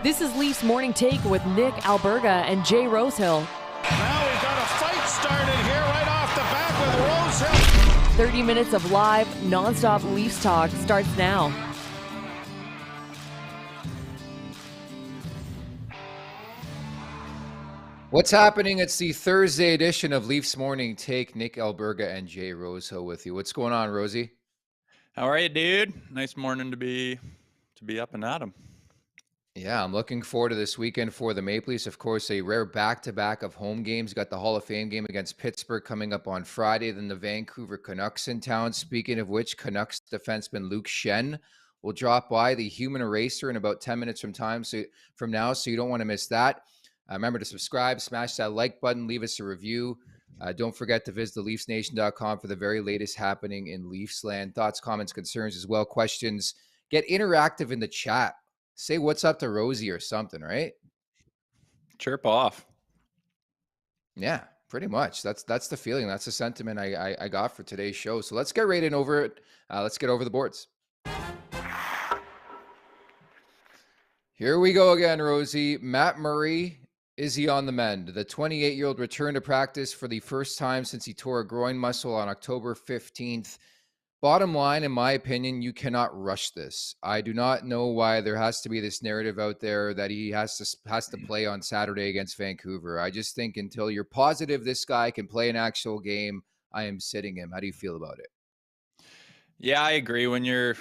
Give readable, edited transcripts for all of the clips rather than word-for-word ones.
This is Leafs Morning Take with Nick Alberga and Jay Rosehill. Now we've got a fight started here right off the bat with Rosehill. 30 minutes of live, nonstop Leafs talk starts now. What's happening? It's the Thursday edition of Leafs Morning Take. Nick Alberga and Jay Rosehill with you. What's going on, Rosie? How are you, dude? Nice morning to be up and at 'em. Yeah, I'm looking forward to this weekend for the Maple Leafs. Of course, a rare back-to-back of home games. Got the Hall of Fame game against Pittsburgh coming up on Friday. Then the Vancouver Canucks in town. Speaking of which, Canucks defenseman Luke Schenn will drop by the Human Eraser in about 10 minutes from now, so you don't want to miss that. Remember to subscribe, smash that like button, leave us a review. Don't forget to visit theleafsnation.com for the very latest happening in Leafsland. Thoughts, comments, concerns as well, questions. Get interactive in the chat. Say what's up to Rosie or something, right? Chirp off. Yeah, pretty much. That's the feeling. That's the sentiment I got for today's show. So let's get right in over it. Let's get over the boards. Here we go again, Rosie. Matt Murray, is he on the mend? The 28-year-old returned to practice for the first time since he tore a groin muscle on October 15th. Bottom line, in my opinion, you cannot rush this. I do not know why there has to be this narrative out there that he has to play on Saturday against Vancouver. I just think until you're positive this guy can play an actual game, I am sitting him. How do you feel about it? Yeah, I agree. When you're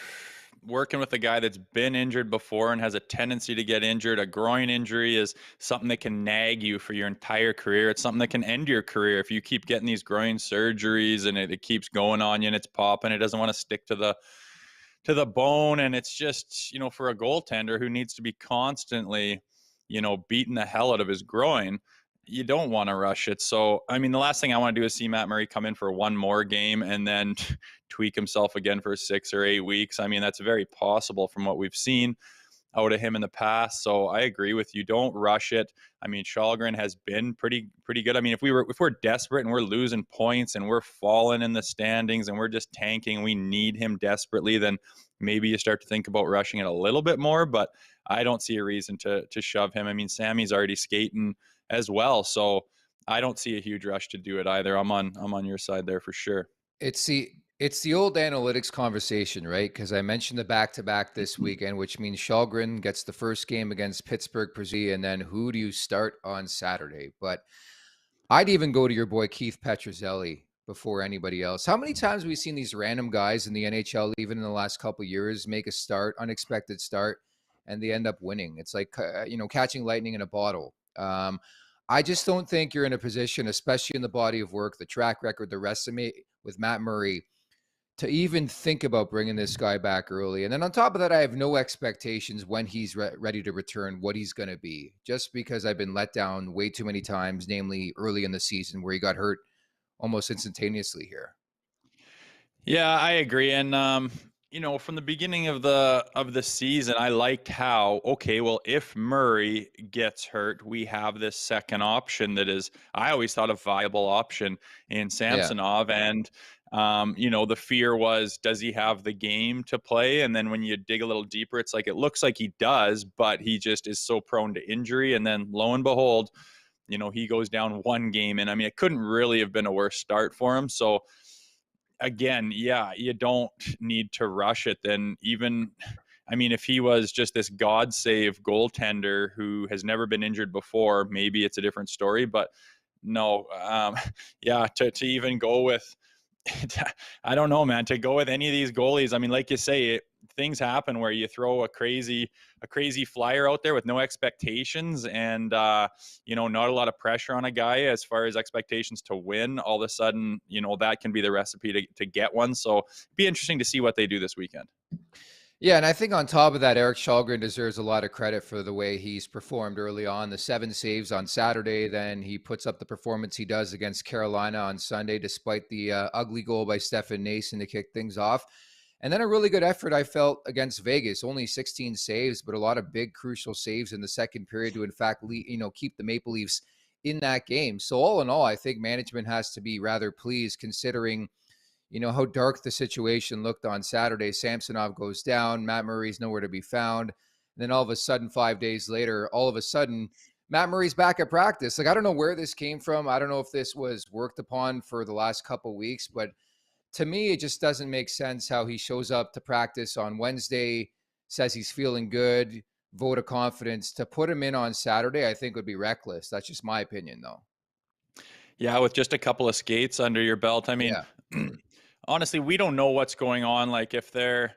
working with a guy that's been injured before and has a tendency to get injured, a groin injury is something that can nag you for your entire career. It's something that can end your career if you keep getting these groin surgeries and it keeps going on you and it's popping. It doesn't want to stick to the bone. And it's just, for a goaltender who needs to be constantly, beating the hell out of his groin, you don't want to rush it. So, the last thing I want to do is see Matt Murray come in for one more game and then tweak himself again for 6 or 8 weeks. That's very possible from what we've seen out of him in the past. So I agree with you. Don't rush it. Källgren has been pretty good. If we're desperate and we're losing points and we're falling in the standings and we're just tanking, we need him desperately, then maybe you start to think about rushing it a little bit more, but I don't see a reason to shove him. Sammy's already skating as well. So I don't see a huge rush to do it either. I'm on your side there for sure. It's the old analytics conversation, right? Because I mentioned the back-to-back this weekend, which means Källgren gets the first game against Pittsburgh, and then who do you start on Saturday? But I'd even go to your boy Keith Petruzzelli before anybody else. How many times have we seen these random guys in the NHL, even in the last couple of years, make a unexpected start, and they end up winning? It's like, catching lightning in a bottle. I just don't think you're in a position, especially in the body of work, the track record, the resume with Matt Murray, to even think about bringing this guy back early. And then on top of that, I have no expectations when he's ready to return, what he's going to be, just because I've been let down way too many times, namely early in the season where he got hurt almost instantaneously here. Yeah, I agree. And, from the beginning of the season, I liked how, if Murray gets hurt, we have this second option that is, I always thought, a viable option in Samsonov. Yeah. And, the fear was, does he have the game to play? And then when you dig a little deeper, it's like, it looks like he does, but he just is so prone to injury. And then lo and behold, he goes down one game. And it couldn't really have been a worse start for him. So, again, yeah, you don't need to rush it. Then even, if he was just this God save goaltender who has never been injured before, maybe it's a different story. But no, to even go with, I don't know, man, to go with any of these goalies. Like you say, things happen where you throw a crazy flyer out there with no expectations and, not a lot of pressure on a guy as far as expectations to win. All of a sudden, that can be the recipe to get one. So it'd be interesting to see what they do this weekend. Yeah, and I think on top of that, Erik Källgren deserves a lot of credit for the way he's performed early on. The 7 saves on Saturday, then he puts up the performance he does against Carolina on Sunday, despite the ugly goal by Stefan Noesen to kick things off. And then a really good effort I felt against Vegas, only 16 saves, but a lot of big crucial saves in the second period to, in fact, keep the Maple Leafs in that game. So all in all, I think management has to be rather pleased considering how dark the situation looked on Saturday. Samsonov goes down. Matt Murray's nowhere to be found. then all of a sudden, 5 days later, all of a sudden, Matt Murray's back at practice. Like, I don't know where this came from. I don't know if this was worked upon for the last couple of weeks, but to me, it just doesn't make sense how he shows up to practice on Wednesday, says he's feeling good, vote of confidence. To put him in on Saturday, I think would be reckless. That's just my opinion, though. Yeah, with just a couple of skates under your belt. I mean, Yeah. honestly, we don't know what's going on. Like if they're,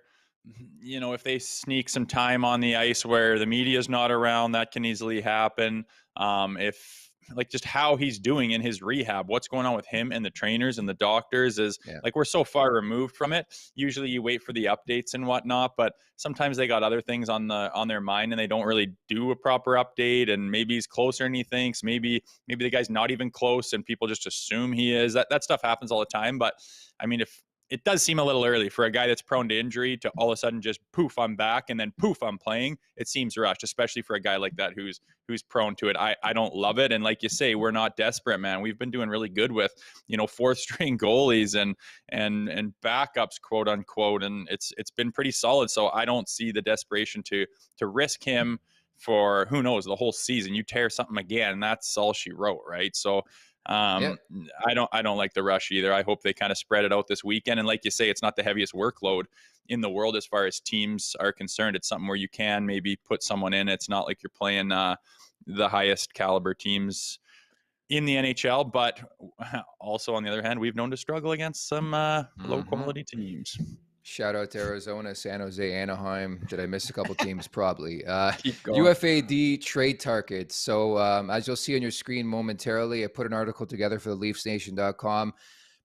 if they sneak some time on the ice where the media's not around, that can easily happen. If like just how he's doing in his rehab, what's going on with him and the trainers and the doctors is like, we're so far removed from it. Usually you wait for the updates and whatnot, but sometimes they got other things on their mind and they don't really do a proper update. And maybe he's closer than he thinks. Maybe the guy's not even close and people just assume he is. That stuff happens all the time. But I mean, if it does seem a little early for a guy that's prone to injury to all of a sudden just poof, I'm back, and then poof, I'm playing. It seems rushed, especially for a guy like that who's prone to it. I don't love it. And like you say, we're not desperate, man. We've been doing really good with, fourth string goalies and backups, quote unquote. And it's been pretty solid. So I don't see the desperation to risk him for who knows the whole season. You tear something again, and that's all she wrote, right? So I don't like the rush either. I hope they kind of spread it out this weekend. And like you say, it's not the heaviest workload in the world as far as teams are concerned. It's something where you can maybe put someone in. It's not like you're playing the highest caliber teams in the NHL, but also on the other hand, we've known to struggle against some low quality teams. Shout out to Arizona, San Jose, Anaheim. Did I miss a couple teams? Probably. UFA D trade targets. So as you'll see on your screen momentarily, I put an article together for the LeafsNation.com,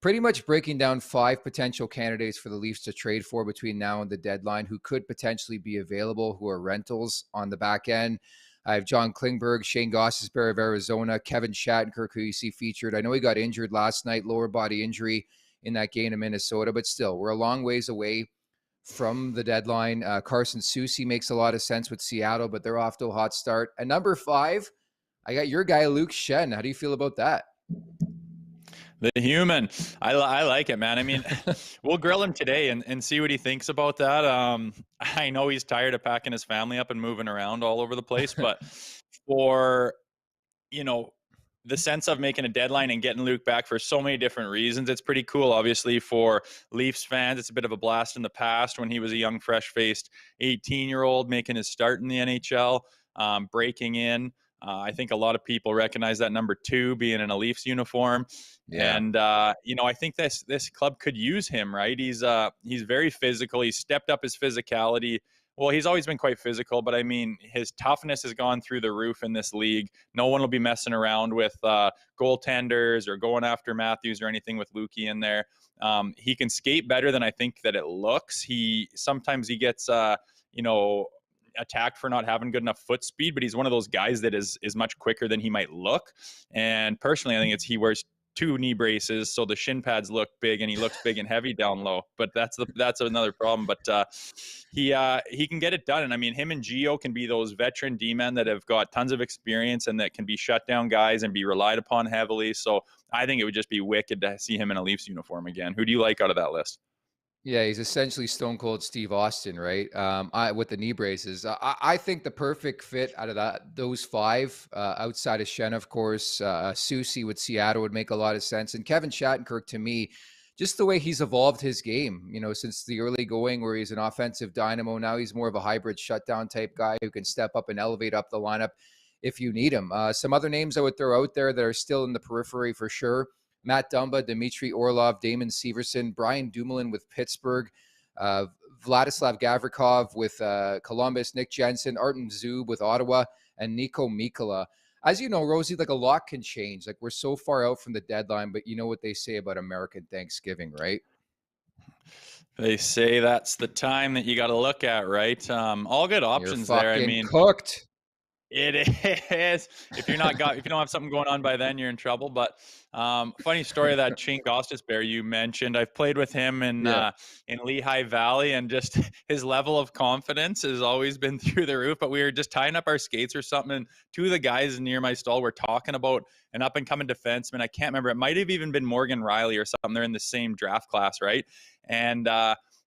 pretty much breaking down 5 potential candidates for the Leafs to trade for between now and the deadline who could potentially be available, who are rentals on the back end. I have John Klingberg, Shane Gostisbehere of Arizona, Kevin Shattenkirk, who you see featured. I know he got injured last night, lower body injury in that game in Minnesota, but still, we're a long ways away from the deadline. Carson Soucy makes a lot of sense with Seattle, but they're off to a hot start. And number 5, I got your guy, Luke Schenn. How do you feel about that? The human. I like it, man. I mean, we'll grill him today and see what he thinks about that. I know he's tired of packing his family up and moving around all over the place, but for, the sense of making a deadline and getting Luke back for so many different reasons, it's pretty cool. Obviously, for Leafs fans, it's a bit of a blast in the past when he was a young, fresh-faced 18-year-old making his start in the NHL, breaking in. I think a lot of people recognize that number 2 being in a Leafs uniform. Yeah. And, I think this club could use him, right? He's very physical. He's stepped up his physicality. Well, he's always been quite physical, but I mean, his toughness has gone through the roof in this league. No one will be messing around with goaltenders or going after Matthews or anything with Lukey in there. He can skate better than I think that it looks. Sometimes he gets, attacked for not having good enough foot speed, but he's one of those guys that is much quicker than he might look. And personally, I think he wears 2 knee braces, so the shin pads look big, and he looks big and heavy down low. But that's another problem. But he can get it done. And I mean, him and Gio can be those veteran D-men that have got tons of experience and that can be shut down guys and be relied upon heavily. So I think it would just be wicked to see him in a Leafs uniform again. Who do you like out of that list? Yeah, he's essentially Stone Cold Steve Austin, right? With the knee braces. I think the perfect fit out of those 5, outside of Schenn, of course, Soucy with Seattle would make a lot of sense. And Kevin Shattenkirk, to me, just the way he's evolved his game, since the early going where he's an offensive dynamo. Now he's more of a hybrid shutdown type guy who can step up and elevate up the lineup if you need him. Some other names I would throw out there that are still in the periphery for sure. Matt Dumba, Dmitry Orlov, Damon Severson, Brian Dumoulin with Pittsburgh, Vladislav Gavrikov with Columbus, Nick Jensen, Artem Zub with Ottawa, and Nico Mikkola. As you know, Rosie, like a lot can change. Like we're so far out from the deadline, but you know what they say about American Thanksgiving, right? They say that's the time that you got to look at, right? All good options there. I mean, cooked. It is. If you don't have something going on by then, you're in trouble. But funny story of that Shane Gostisbehere you mentioned. I've played with him in Lehigh Valley, and just his level of confidence has always been through the roof. But we were just tying up our skates or something, and 2 of the guys near my stall were talking about an up and coming defenseman. I can't remember. It might have even been Morgan Riley or something. They're in the same draft class, right? And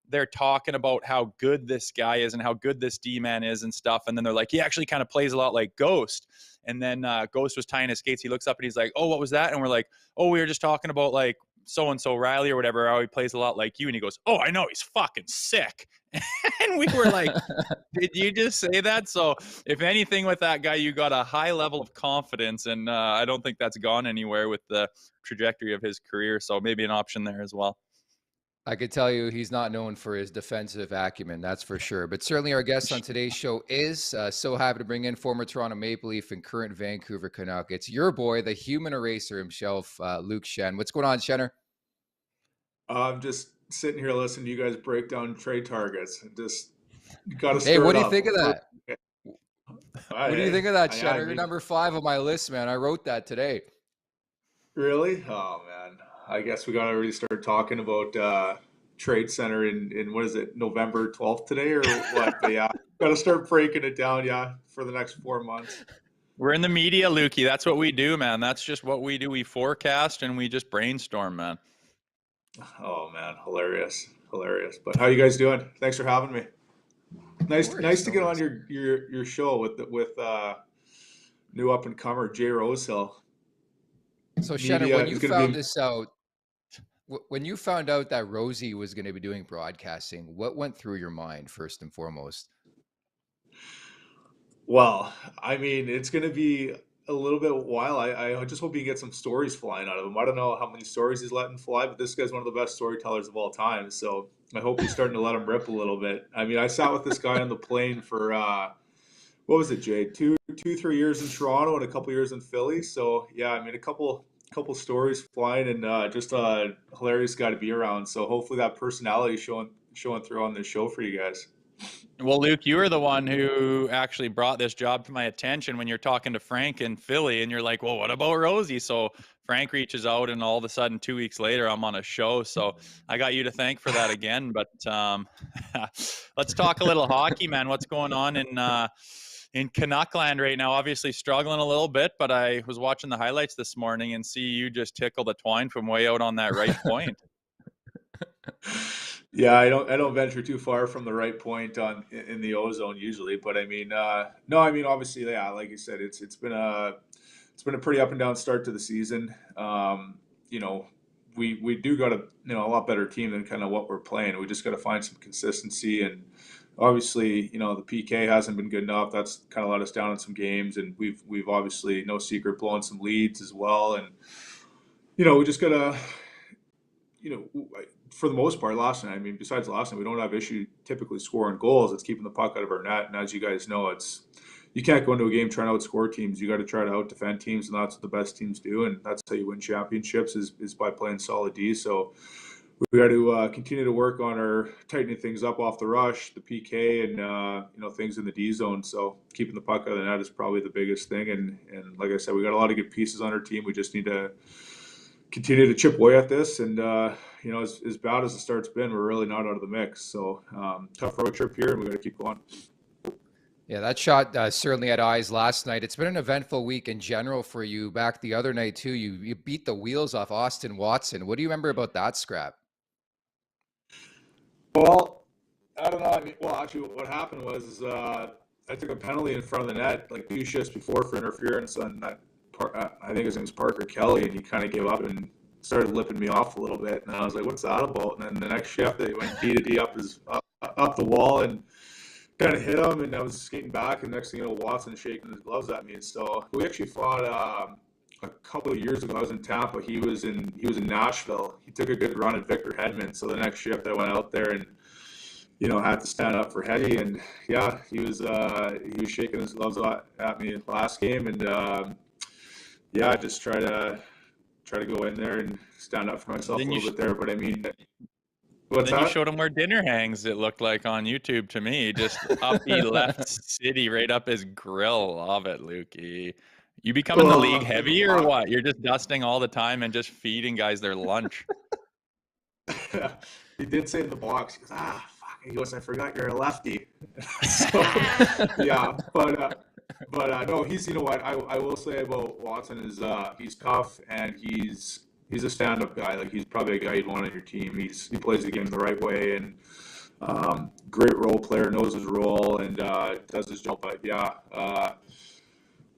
they're talking about how good this guy is and how good this D-man is and stuff. And then they're like, he actually kind of plays a lot like Ghost. And then Ghost was tying his skates. He looks up and he's like, oh, what was that? And we're like, oh, we were just talking about like so-and-so Riley or whatever, how he plays a lot like you. And he goes, oh, I know, he's fucking sick. And we were like, did you just say that? So if anything with that guy, you got a high level of confidence. And I don't think that's gone anywhere with the trajectory of his career. So maybe an option there as well. I could tell you he's not known for his defensive acumen, that's for sure. But certainly our guest on today's show is so happy to bring in former Toronto Maple Leaf and current Vancouver Canuck. It's your boy, the human eraser himself, Luke Schenn. What's going on, Schenner? I'm just sitting here listening to you guys break down trade targets. And just got to Hey, what do you think of that? What do you think of that, Schenner? I mean, You're number 5 on my list, man. I wrote that today. Really? Oh, man. I guess we got to really start talking about Trade Center in what is it, November 12th today or what? But yeah, got to start breaking it down, for the next 4 months. We're in the media, Lukey. That's what we do, man. That's just what we do. We forecast and we just brainstorm, man. Oh, man. Hilarious. But how you guys doing? Thanks for having me. Nice to get on your show with new up-and-comer Jay Rosehill. So, Schenner, when you found out that Rosie was going to be doing broadcasting, what went through your mind first and foremost? Well, I mean, it's going to be a little bit while. I just hope he can get some stories flying out of him. I don't know how many stories he's letting fly, but this guy's one of the best storytellers of all time. So I hope he's starting to let him rip a little bit. I mean, I sat with this guy on the plane for, what was it, Jay? 3 years in Toronto and a couple years in Philly. So yeah, I mean, a couple stories flying and just a hilarious guy to be around. So hopefully that personality showing through on this show for you guys. Well, Luke, you were the one who actually brought this job to my attention when you're talking to Frank in Philly and you're like, well, what about Rosie? So Frank reaches out and all of a sudden 2 weeks later, I'm on a show. So I got you to thank for that again. But let's talk a little hockey, man. What's going on in Canuckland right now? Obviously struggling a little bit, but I was watching the highlights this morning and see you just tickle the twine from way out on that right point. Yeah, I don't venture too far from the right point in the ozone usually, but I mean, no, I mean obviously, yeah, like you said, it's been a pretty up and down start to the season. You know, we do got a lot better team than kind of what we're playing. We just got to find some consistency, and obviously, the PK hasn't been good enough. That's kind of let us down in some games, and we've obviously no secret blown some leads as well, and we just gotta, for the most part, last night, I mean, besides last night, we don't have issue typically scoring goals. It's keeping the puck out of our net. And as you guys know, you can't go into a game trying to outscore teams. You got to try to out-defend teams, and that's what the best teams do. And that's how you win championships is by playing solid D. So we got to continue to work on our tightening things up off the rush, the PK, and things in the D zone. So keeping the puck out of the net is probably the biggest thing. And like I said, we got a lot of good pieces on our team. We just need to continue to chip away at this, and as bad as the start's been, we're really not out of the mix. So tough road trip here, and we got to keep going. Yeah, that shot certainly had eyes last night. It's been an eventful week in general for you. Back the other night too, you beat the wheels off Austin Watson. What do you remember about that scrap? Well, I don't know. I mean, actually, what happened was I took a penalty in front of the net like 2 shifts before for interference on that. I think his name was Parker Kelly, and he kind of gave up and started lipping me off a little bit. And I was like, what's that about? And then the next shift, they went D up the wall and kind of hit him, and I was skating back, and next thing you know, Watson shaking his gloves at me. And so we actually fought a couple of years ago. I was in Tampa. He was in Nashville. He took a good run at Victor Hedman. So the next shift, I went out there and had to stand up for Hetty, and yeah, he was shaking his gloves at me last game, and yeah, I just try to go in there and stand up for myself a little bit there. But I mean, what's that? You showed him where dinner hangs, it looked like on YouTube to me. Just up he left city right up his grill. Love it, Lukey. You becoming the league heavy or what? You're just dusting all the time and just feeding guys their lunch. He did say in the box, he goes, fuck. He goes, I forgot you're a lefty. So, yeah, but no, he's, what I will say about Watson is he's tough, and he's a stand-up guy. Like, he's probably a guy you'd want on your team. He plays the game the right way, and Great role player, knows his role, and does his job. But yeah,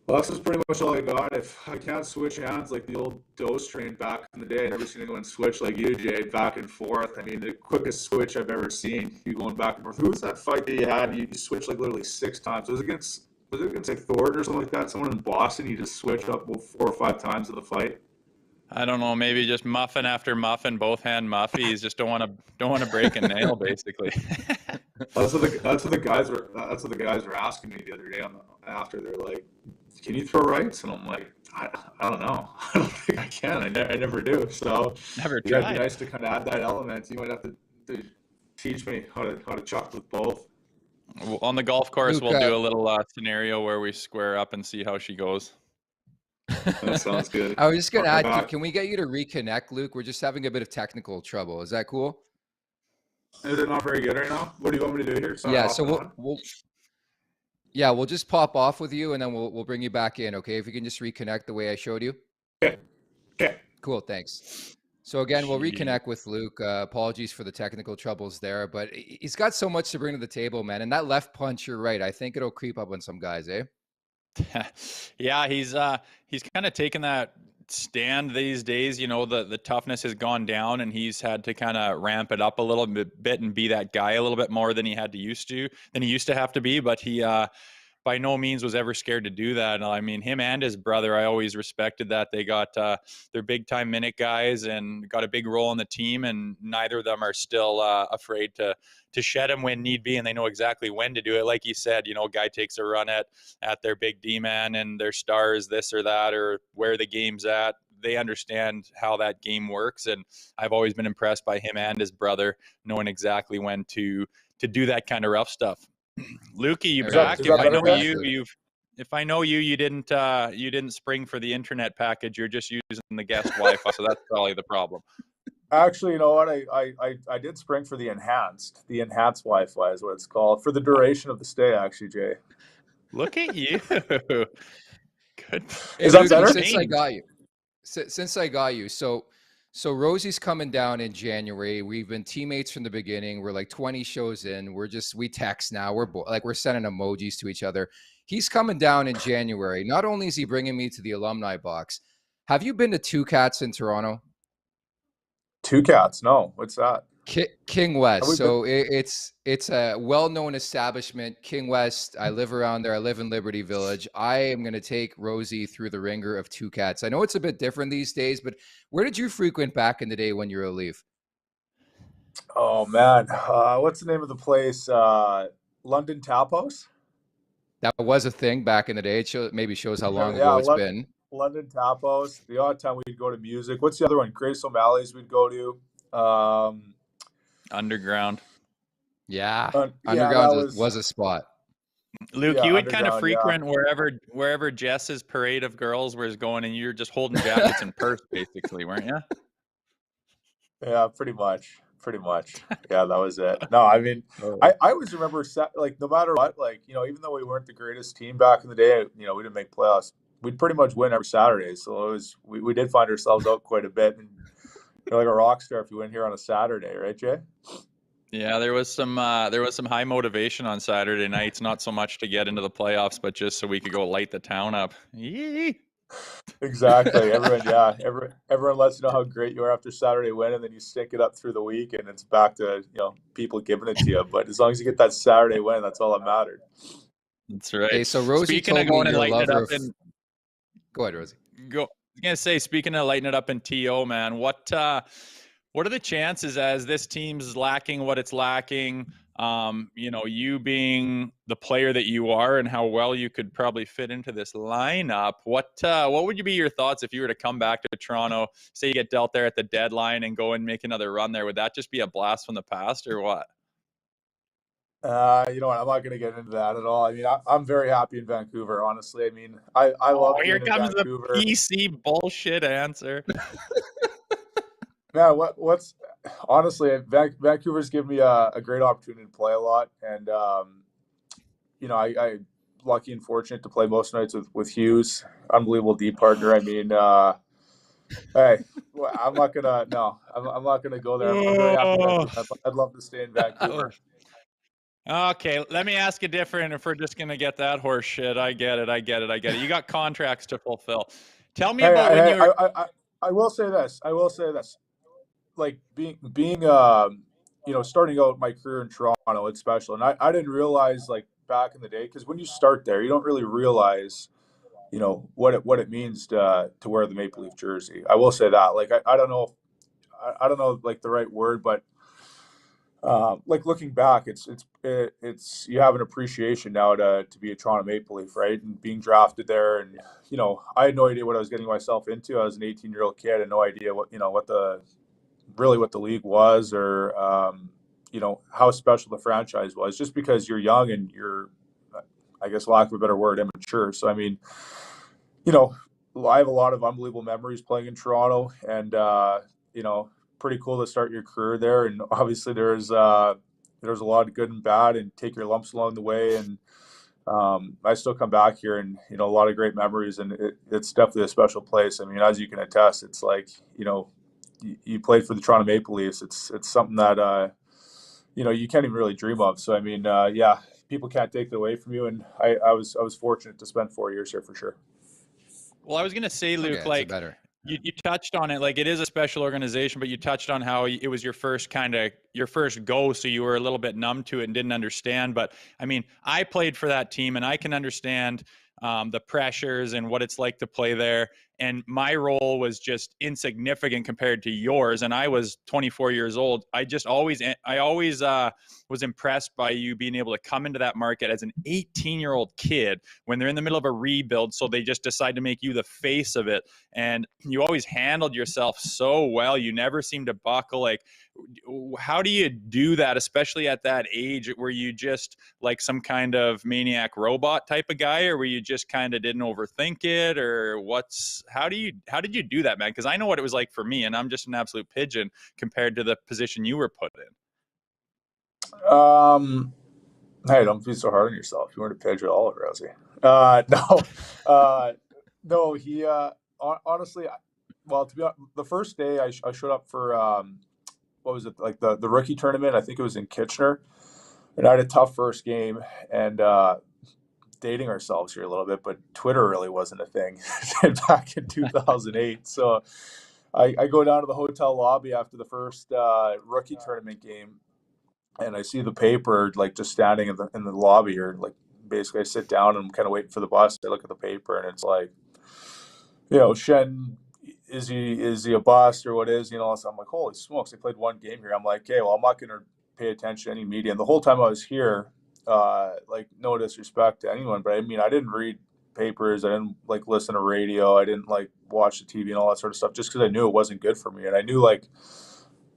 well, that's pretty much all I got. If I can't switch hands like the old dose train back in the day, I've never seen anyone switch like you, Jay, back and forth. I mean, the quickest switch I've ever seen, you going back and forth. Who was that fight that you had? You switched like literally 6 times. Was it against like Thornton or something like that? Someone in Boston, you just switched up 4 or 5 times in the fight. I don't know, maybe just muffin after muffin, both hand muffies. Just don't want to break a nail, basically. That's what the guys were asking me the other day after. They're like, "Can you throw rights?" And I'm like, I don't know. I don't think I can. I never do. So Never tried. It'd be nice to kind of add that element. You might have to teach me how to chuck with both. On the golf course, Luke, we'll do a little scenario where we square up and see how she goes. That sounds good. I was just going to add, can we get you to reconnect, Luke? We're just having a bit of technical trouble. Is that cool? Is it not very good right now? What do you want me to do here? Yeah, so we'll just pop off with you, and then we'll bring you back in, okay? If you can just reconnect the way I showed you. Okay. Cool, thanks. So again, we'll reconnect with Luke. Apologies for the technical troubles there, but he's got so much to bring to the table, man. And that left punch, you're right. I think it'll creep up on some guys, eh? Yeah, he's kind of taken that stand these days. You know, the toughness has gone down, and he's had to kind of ramp it up a little bit and be that guy a little bit more than he used to have to be. But he by no means was ever scared to do that. I mean, him and his brother, I always respected that. They got they're big time minute guys and got a big role in the team, and neither of them are still afraid to shed him when need be, and they know exactly when to do it. Like you said, you know, a guy takes a run at their big D-man and their stars, this or that, or where the game's at. They understand how that game works, and I've always been impressed by him and his brother knowing exactly when to do that kind of rough stuff. Lukey, you back? If I know if I know you didn't spring for the internet package. You're just using the guest Wi-Fi, so that's probably the problem. Actually, you know what? I did spring for the enhanced Wi-Fi is what it's called, for the duration of the stay. Actually, Jay. Look at you. Good. Is that better? Since I got you, so Rosie's coming down in January. We've been teammates from the beginning. We're like 20 shows in. We text now. We're sending emojis to each other. He's coming down in January. Not only is he bringing me to the alumni box. Have you been to Two Cats in Toronto? Two Cats? No. What's that? King West. So it's a well-known establishment. King West. I live around there. I live in Liberty Village. I am going to take Rosie through the ringer of Two Cats. I know it's a bit different these days, but where did you frequent back in the day when you were a Leaf? Oh man, what's the name of the place? London Tap House. That was a thing back in the day. It maybe shows how long ago it's been. London Tap House. The odd time we'd go to music. What's the other one? Grace O'Malley's we'd go to. Underground. Yeah. Underground was a spot. Luke, you would kind of frequent wherever Jess's parade of girls was going, and you're just holding jackets and purse, basically, weren't you? Yeah, pretty much. Yeah, that was it. No, I mean, I always remember, like, no matter what, like, you know, even though we weren't the greatest team back in the day, you know, we didn't make playoffs, we'd pretty much win every Saturday. So it was, we did find ourselves out quite a bit. And you're like a rock star if you win here on a Saturday, right, Jay? Yeah, there was some high motivation on Saturday nights, not so much to get into the playoffs, but just so we could go light the town up. Yee. Exactly. Everyone lets you know how great you are after Saturday win, and then you stink it up through the week, and it's back to, you know, people giving it to you. But as long as you get that Saturday win, that's all that mattered. That's right. Hey, so Rosie, speaking of going and lighting it up, go ahead, Rosie. I was gonna say, speaking of lighting it up in TO, man, what are the chances, as this team's lacking what it's lacking? You know, you being the player that you are and how well you could probably fit into this lineup. What would be your thoughts if you were to come back to Toronto, say you get dealt there at the deadline and go and make another run there? Would that just be a blast from the past, or what? You know what? I'm not going to get into that at all. I mean, I'm very happy in Vancouver, honestly. I mean, I love being in Vancouver. The PC bullshit answer. Man, what's honestly, Vancouver's given me a great opportunity to play a lot, and you know, I lucky and fortunate to play most nights with Hughes, unbelievable D partner. I mean, hey, I'm not gonna go there. I'm very happy in Vancouver. I'd love to stay in Vancouver. Okay, let me ask you different. If we're just gonna get that horse shit, I get it. You got contracts to fulfill. Tell me about when you were. I will say this. Like being starting out my career in Toronto, it's special, and I didn't realize like back in the day, because when you start there, you don't really realize what it means to wear the Maple Leaf jersey. I will say that. Like I don't know, I don't know like the right word, but like looking back, it's you have an appreciation now to be a Toronto Maple Leaf, right? And being drafted there, and I had no idea what I was getting myself into. I was an 18-year-old kid, I had no idea what the league was, or how special the franchise was. Just because you're young and you're, I guess, lack of a better word, immature. So I mean, I have a lot of unbelievable memories playing in Toronto, and pretty cool to start your career there. And obviously there's a lot of good and bad, and take your lumps along the way. And I still come back here, and a lot of great memories, and it's definitely a special place. I mean, as you can attest, it's like you played for the Toronto Maple Leafs. It's something that you can't even really dream of. So I mean, yeah, people can't take it away from you, and I was fortunate to spend 4 years here for sure. Well, I was gonna say, Luke, Okay, like better. you touched on it. Like, it is a special organization, but you touched on how it was your first go, so you were a little bit numb to it and didn't understand. But I mean, I played for that team, and I can understand the pressures and what it's like to play there. And my role was just insignificant compared to yours. And I was 24 years old. I always was impressed by you being able to come into that market as an 18-year-old kid when they're in the middle of a rebuild. So they just decide to make you the face of it. And you always handled yourself so well. You never seemed to buckle. Like, how do you do that, especially at that age? Were you just like some kind of maniac robot type of guy, or were you just kind of didn't overthink it, or how did you do that, man? Because I know what it was like for me, and I'm just an absolute pigeon compared to the position you were put in. Hey, don't be so hard on yourself. You weren't a pigeon at all, Rosie. No, he honestly, well, to be honest, the first day I showed up for what was it, like the rookie tournament? I think it was in Kitchener, and I had a tough first game. And dating ourselves here a little bit, but Twitter really wasn't a thing back in 2008. So I go down to the hotel lobby after the first rookie tournament game, and I see the paper like just standing in the lobby, or like basically I sit down and I'm kind of waiting for the bus. I look at the paper, and it's like, Schenn, is he a bust, or what is, so I'm like, holy smokes, they played one game here. I'm like, okay, well, I'm not going to pay attention to any media. And the whole time I was here, like, no disrespect to anyone, but I mean, I didn't read papers, I didn't like listen to radio, I didn't like watch the TV and all that sort of stuff, just because I knew it wasn't good for me. And I knew, like,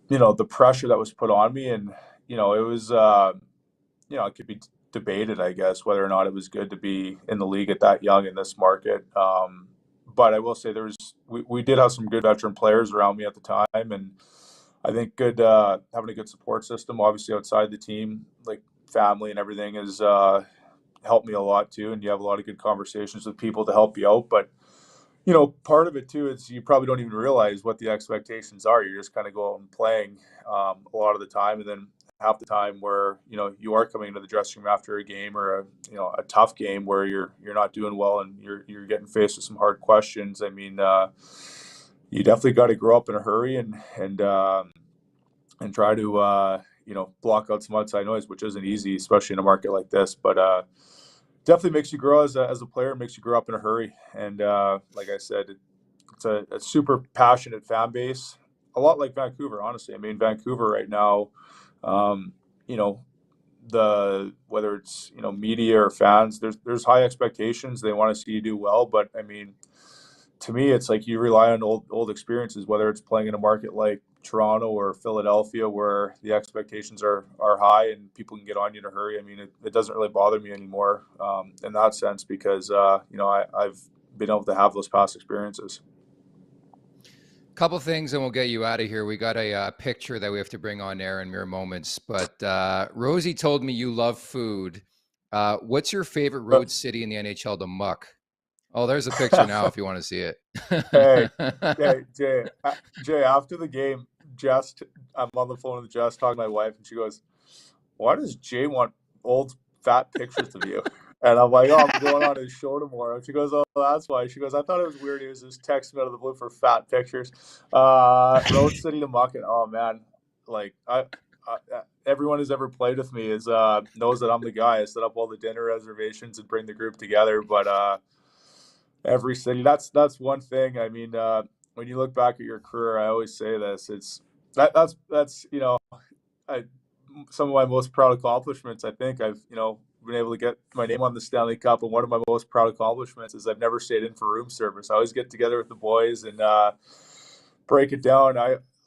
the pressure that was put on me, and it was it could be debated, I guess, whether or not it was good to be in the league at that young in this market. But I will say we did have some good veteran players around me at the time, and I think having a good support system, obviously outside the team, like family and everything, has helped me a lot too. And you have a lot of good conversations with people to help you out. But part of it too is you probably don't even realize what the expectations are. You're just kind of going and playing a lot of the time, and then half the time where you are coming into the dressing room after a game, or a tough game where you're not doing well, and you're getting faced with some hard questions. I mean, you definitely got to grow up in a hurry, and try to block out some outside noise, which isn't easy, especially in a market like this. But definitely makes you grow as a player, makes you grow up in a hurry. And like I said, it's a super passionate fan base, a lot like Vancouver, honestly. I mean, Vancouver right now, whether it's media or fans, there's high expectations. They want to see you do well, but I mean, to me, it's like you rely on old experiences, whether it's playing in a market like Toronto or Philadelphia, where the expectations are high and people can get on you in a hurry. I mean, it doesn't really bother me anymore in that sense, because I've been able to have those past experiences. Couple things and we'll get you out of here. We got a picture that we have to bring on air in mere moments, but Rosie told me you love food. What's your favorite road city in the NHL to muck? Oh, there's a picture now if you want to see it. Hey, Jay, after the game, I'm on the phone with Jess talking to my wife, and she goes, why does Jay want old fat pictures of you. And I'm like, oh, I'm going on his show tomorrow. She goes, oh, that's why. She goes, I thought it was weird. He was just texting out of the blue for fat pictures. Road City to Muckin. Oh, man. Like, everyone who's ever played with me knows that I'm the guy. I set up all the dinner reservations and bring the group together. But every city, that's one thing. I mean, when you look back at your career, I always say this. That's some of my most proud accomplishments. I think I've been able to get my name on the Stanley Cup, and one of my most proud accomplishments is I've never stayed in for room service. I always get together with the boys and break it down.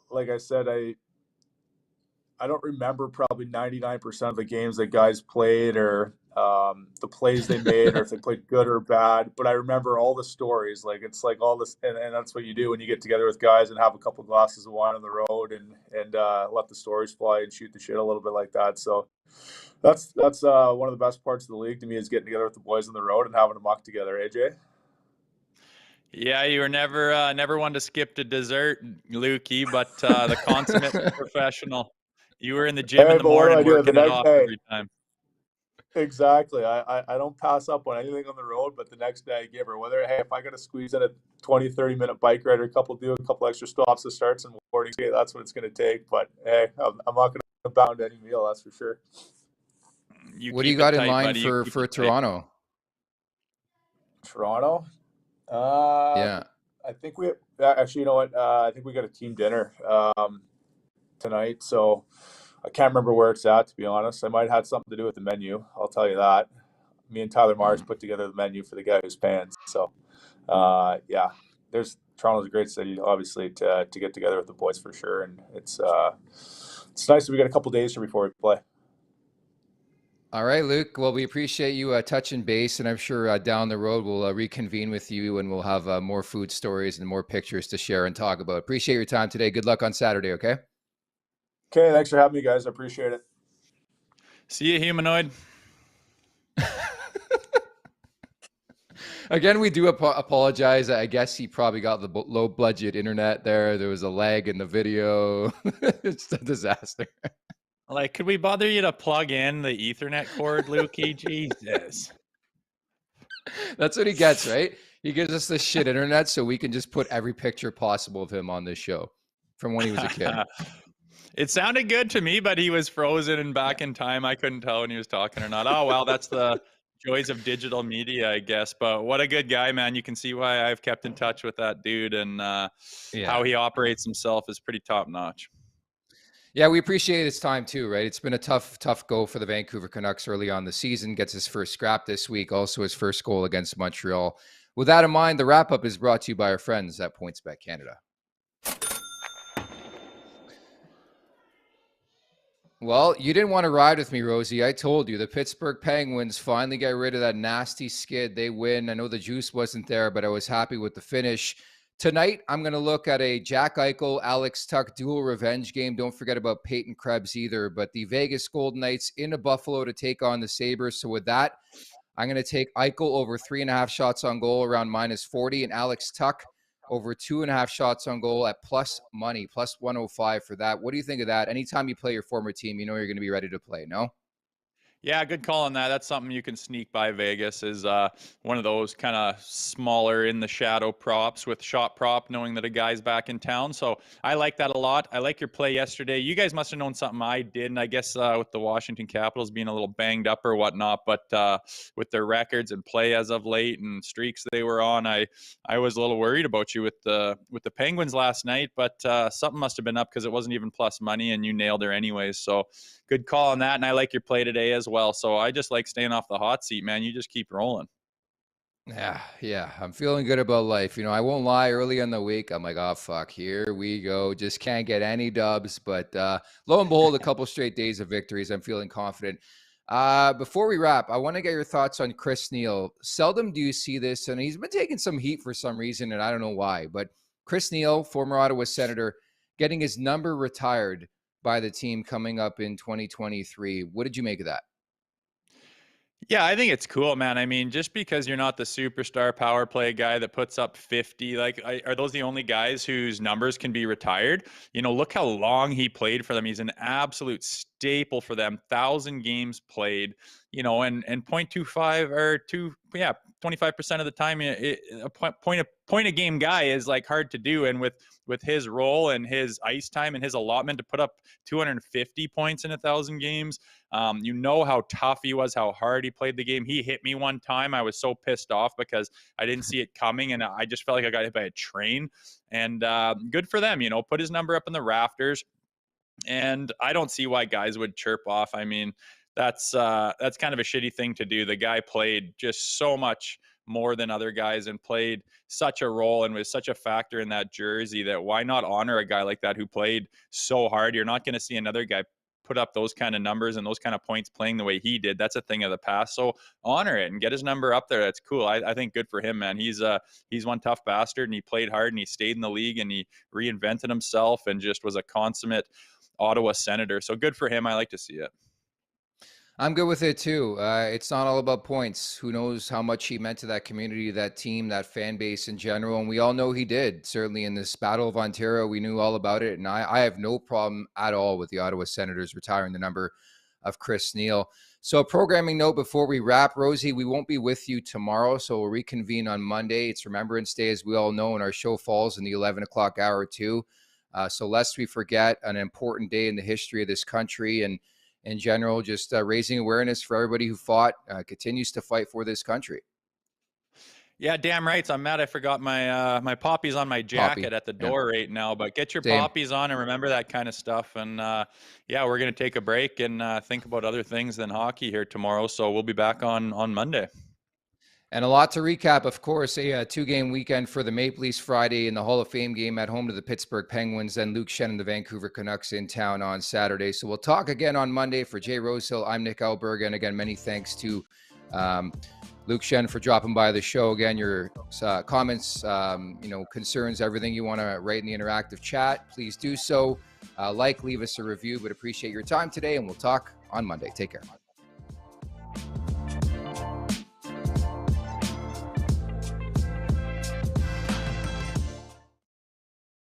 Like I said, I don't remember probably 99% of the games that guys played or the plays they made or if they played good or bad, but I remember all the stories. Like, it's like all this, and that's what you do when you get together with guys and have a couple glasses of wine on the road and let the stories fly and shoot the shit a little bit like that. So that's one of the best parts of the league to me, is getting together with the boys on the road and having a muck together. AJ? Yeah, you were never one to skip to dessert, Lukey, but the consummate professional. You were in the gym in the morning working it off every time. Exactly. I don't pass up on anything on the road, but the next day I give her, if I got to squeeze in a 20, 30-minute bike ride or do a couple extra stops to start some morning skate, that's what it's going to take. But hey, I'm not going to bound any meal, that's for sure. What do you got in line for Toronto? Toronto? Yeah. I think actually, you know what? I think we got a team dinner tonight, so I can't remember where it's at, to be honest. I might have had something to do with the menu, I'll tell you that. Me and Tyler Mars put together the menu for the guy who's paying. So, yeah, Toronto's a great city, obviously, to get together with the boys for sure. And it's nice that we got a couple days here before we play. All right, Luke. Well, we appreciate you touching base, and I'm sure down the road we'll reconvene with you and we'll have more food stories and more pictures to share and talk about. Appreciate your time today. Good luck on Saturday, okay? Okay, thanks for having me, guys. I appreciate it. See you, humanoid. Again, we do apologize. I guess he probably got the low budget internet there. There was a lag in the video. It's a disaster. Like, could we bother you to plug in the Ethernet cord, Lukey? Jesus. That's what he gets, right? He gives us this shit internet so we can just put every picture possible of him on this show from when he was a kid. It sounded good to me, but he was frozen and back in time. I couldn't tell when he was talking or not. Oh, well, that's the joys of digital media, I guess. But what a good guy, man. You can see why I've kept in touch with that dude, and how he operates himself is pretty top notch. Yeah, we appreciate his time too, right? It's been a tough go for the Vancouver Canucks early on the season. Gets his first scrap this week, also his first goal against Montreal. With that in mind, the wrap-up is brought to you by our friends at PointsBet Canada. Well, you didn't want to ride with me, Rosie. I told you, the Pittsburgh Penguins finally get rid of that nasty skid. They win. I know the juice wasn't there, but I was happy with the finish. Tonight, I'm going to look at a Jack Eichel, Alex Tuch dual revenge game. Don't forget about Peyton Krebs either. But the Vegas Golden Knights into Buffalo to take on the Sabres. So with that, I'm going to take Eichel over 3.5 shots on goal around -40, and Alex Tuch over 2.5 shots on goal at plus money, plus 105 for that. What do you think of that? Anytime you play your former team, you know you're going to be ready to play, no? Yeah, good call on that. That's something you can sneak by. Vegas is one of those kind of smaller in the shadow props with shot prop, knowing that a guy's back in town. So I like that a lot. I like your play yesterday. You guys must have known something I didn't, I guess, with the Washington Capitals being a little banged up or whatnot. But with their records and play as of late and streaks they were on, I was a little worried about you with the Penguins last night. But something must have been up, because it wasn't even plus money and you nailed her anyways. So good call on that. And I like your play today as well. So I just like staying off the hot seat, man. You just keep rolling. Yeah. I'm feeling good about life. You know, I won't lie, early in the week, I'm like, oh, fuck, here we go. Just can't get any dubs. But lo and behold, a couple straight days of victories. I'm feeling confident. Before we wrap, I want to get your thoughts on Chris Neil. Seldom do you see this, and he's been taking some heat for some reason, and I don't know why. But Chris Neil, former Ottawa Senator, getting his number retired by the team coming up in 2023. What did you make of that? Yeah, I think it's cool, man. I mean, just because you're not the superstar power play guy that puts up 50, like, are those the only guys whose numbers can be retired? You know, look how long he played for them. He's an absolute staple for them. 1,000 games played, you know, and 0.25 or 25% of the time, a point a game guy is like hard to do. And with his role and his ice time and his allotment to put up 250 points in 1,000 games. You know how tough he was, how hard he played the game. He hit me one time. I was so pissed off because I didn't see it coming, and I just felt like I got hit by a train. And good for them, you know, put his number up in the rafters. And I don't see why guys would chirp off. I mean, that's kind of a shitty thing to do. The guy played just so much more than other guys and played such a role and was such a factor in that jersey that why not honor a guy like that who played so hard? You're not going to see another guy put up those kind of numbers and those kind of points playing the way he did. That's a thing of the past. So honor it and get his number up there. That's cool. I think good for him, man. He's one tough bastard, and he played hard and he stayed in the league and he reinvented himself and just was a consummate Ottawa Senator. So good for him. I like to see it. I'm good with it too. It's not all about points. Who knows how much he meant to that community, that team, that fan base in general. And we all know he did. Certainly in this Battle of Ontario, we knew all about it. And I have no problem at all with the Ottawa Senators retiring the number of Chris Neil. So a programming note before we wrap, Rosie, we won't be with you tomorrow. So we'll reconvene on Monday. It's Remembrance Day, as we all know, and our show falls in the 11 o'clock hour too. So lest we forget an important day in the history of this country and in general, just raising awareness for everybody who fought, continues to fight for this country. Yeah, damn right. So I'm mad I forgot my my poppies on my jacket at the door right now. But get your poppies on and remember that kind of stuff. And yeah, we're gonna take a break and think about other things than hockey here tomorrow. So we'll be back on Monday. And a lot to recap, of course, a two-game weekend for the Maple Leafs Friday in the Hall of Fame game at home to the Pittsburgh Penguins, and Luke Schenn and the Vancouver Canucks in town on Saturday. So we'll talk again on Monday. For Jay Rosehill, I'm Nick Alberga, and again, many thanks to Luke Schenn for dropping by the show. Again, your comments, concerns, everything you want to write in the interactive chat, please do so. Leave us a review, but appreciate your time today, and we'll talk on Monday. Take care.